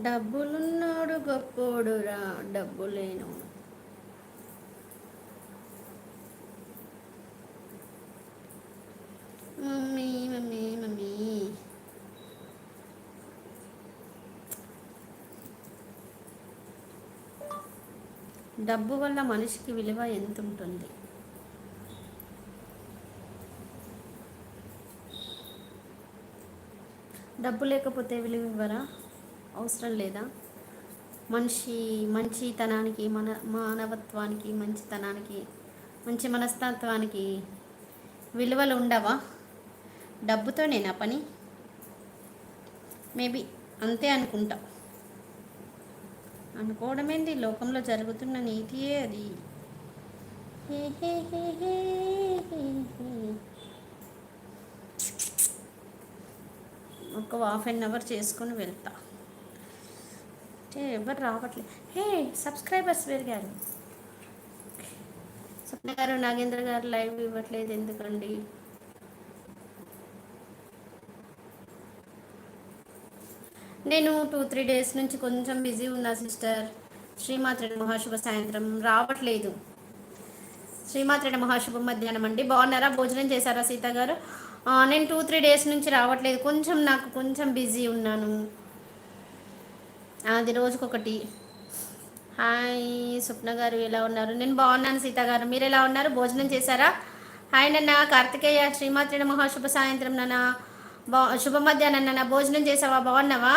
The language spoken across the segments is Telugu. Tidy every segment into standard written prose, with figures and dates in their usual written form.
డబ్బులున్నాడు గొప్పోడురా డబ్బు లేను. మమ్మీ మమ్మీ మమ్మీ డబ్బు వల్ల మనిషికి విలువ ఎంత ఉంటుంది? డబ్బు లేకపోతే విలువ ఇవ్వరా? అవసరం లేదా? మంచితనానికి, మానవత్వానికి, మంచితనానికి, మంచి మనస్తత్వానికి విలువలు ఉండవా? డబ్బుతోనేనా పని? మేబీ అంతే అనుకుంటా. అనుకోవడమేంది, లోకంలో జరుగుతున్న నీతియే అది. ఒక ½ చేసుకొని వెళ్తా. ఎవరు రావట్లేదు. సబ్స్క్రైబర్స్ పెరిగారు. స్వప్న గారు, నాగేంద్ర గారు లైవ్ ఇవ్వట్లేదు ఎందుకండి? నేను 2-3 డేస్ నుంచి కొంచెం బిజీ ఉన్నా సిస్టర్. శ్రీమాత్రేణ మహాశుభ సాయంత్రం. రావట్లేదు. శ్రీమాత్రేణ మహాశుభ మధ్యాహ్నం అండి. బాగున్నారా? భోజనం చేశారా సీత గారు? నేను 2-3 డేస్ నుంచి రావట్లేదు. నాకు కొంచెం బిజీ ఉన్నాను. అది రోజుకొకటి. హాయ్ స్వప్న గారు, ఎలా ఉన్నారు? నేను బాగున్నాను సీత గారు, మీరు ఎలా ఉన్నారు? భోజనం చేశారా? హాయ్ నన్న కార్తికేయ. శ్రీమాత్రేణ మహాశుభ సాయంత్రం నాన్న. శుభ మధ్యాహ్నం నాన్న. భోజనం చేసావా? బాగున్నావా?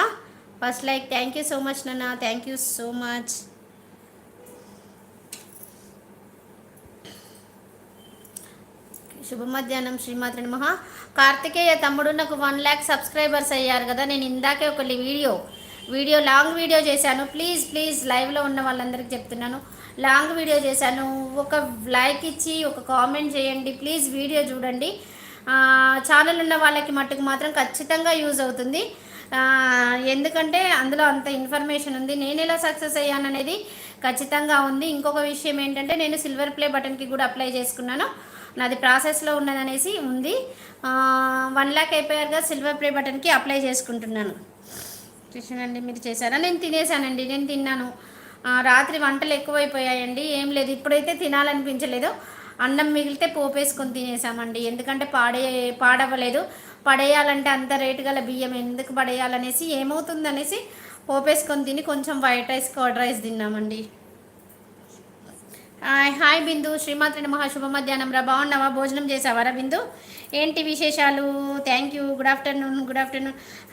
First like. Thank you so much నాన్న, థ్యాంక్ యూ సో మచ్. శుభ మధ్యాహ్నం శ్రీమాత్రేణ మహా. కార్తికేయ తమ్ముడు, నాకు 1 lakh సబ్స్క్రైబర్స్ అయ్యారు కదా. నేను ఇందాకే ఒక లాంగ్ వీడియో చేశాను. ప్లీజ్ లైవ్లో ఉన్న వాళ్ళందరికీ చెప్తున్నాను, లాంగ్ వీడియో చేశాను. ఒక లైక్ ఇచ్చి ఒక కామెంట్ చేయండి ప్లీజ్. వీడియో చూడండి. ఛానల్ ఉన్న వాళ్ళకి మట్టుకు మాత్రం ఖచ్చితంగా యూజ్ అవుతుంది. ఎందుకంటే అందులో అంత ఇన్ఫర్మేషన్ ఉంది. నేను ఎలా సక్సెస్ అయ్యాననేది ఖచ్చితంగా ఉంది. ఇంకొక విషయం ఏంటంటే, నేను సిల్వర్ ప్లే బటన్కి కూడా అప్లై చేసుకున్నాను. నాది ప్రాసెస్లో ఉన్నదనేసి ఉంది. 1 lakh అయిపోయారుగా, సిల్వర్ ప్లే బటన్కి అప్లై చేసుకుంటున్నాను. చూసానండి, మీరు చేశారా? నేను తినేసానండి, నేను తిన్నాను. రాత్రి వంటలు ఎక్కువైపోయాయండి. ఏం లేదు, ఇప్పుడైతే తినాలనిపించలేదు. అన్నం మిగిలితే పోపేసుకొని తినేసామండి. ఎందుకంటే పాడవ్వలేదు. పడేయాలంటే అంత రేటు గల బియ్యం ఎందుకు పడేయాలనేసి, ఏమవుతుందనేసి పోపేసుకొని తిని కొంచెం వైట్ రైస్, కర్డ్ రైస్ తిన్నామండి. హాయ్ బిందు. శ్రీమాత్రేణ మహాశుభ మధ్యాహ్నం రా. బాగున్నావా? భోజనం చేసావారా బిందు? ఏంటి విశేషాలు? Thank you. Good afternoon.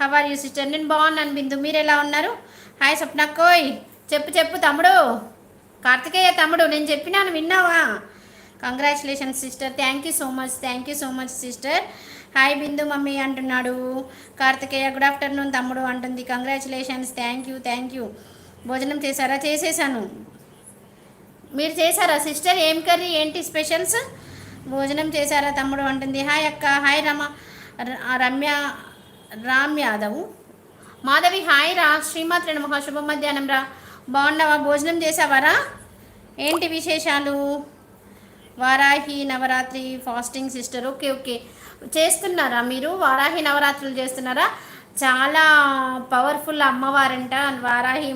How are you sister? నేను బాగున్నాను బిందు, మీరు ఎలా ఉన్నారు? హాయ్ స్వప్నక్కోయ్. చెప్పు తమ్ముడు. కార్తికేయ తమ్ముడు, నేను చెప్పినాను విన్నావా? Congratulations sister. Thank you so much sister. Hi Bindu mummy అంటున్నాడు కార్తికేయ. గుడ్ ఆఫ్టర్నూన్ తమ్ముడు అంటుంది. కంగ్రాచులేషన్స్. Thank you. భోజనం చేశారా? చేసేసాను. మీరు చేశారా సిస్టర్? ఏం కర్రీ, ఏంటి స్పెషల్స్? భోజనం చేశారా తమ్ముడు అంటుంది. హాయ్ అక్క. హాయ్ రామ్ యాదవ్. మాధవి హాయ్ రా. శ్రీమాత్రేణ మహాశుభ మధ్యాహ్నం రా. బాగున్నావా? భోజనం చేసావారా? ఏంటి విశేషాలు? Varahi Navaratri fasting sister. Okay చేస్తున్నారా మీరు? వారాహి నవరాత్రులు చేస్తున్నారా? చాలా పవర్ఫుల్ అమ్మవారంట వారాహి.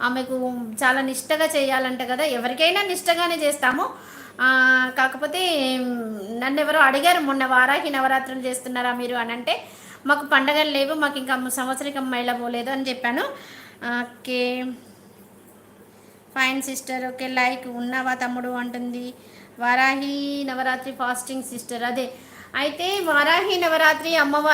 ఆమెకు చాలా నిష్టగా చేయాలంట కదా. ఎవరికైనా నిష్టగానే చేస్తాము. కాకపోతే నన్ను ఎవరో అడిగారు మొన్న, వారాహి నవరాత్రులు చేస్తున్నారా మీరు అని. అంటే మాకు పండగలు లేవు, మాకు ఇంకా సంవత్సరికం మైల పోలేదు అని చెప్పాను. Okay fine sister. Okay like. ఉన్నావా తమ్ముడు అంటుంది. Varahi Navaratri fasting sister. అదే అయితే వారాహి నవరాత్రి అమ్మవారి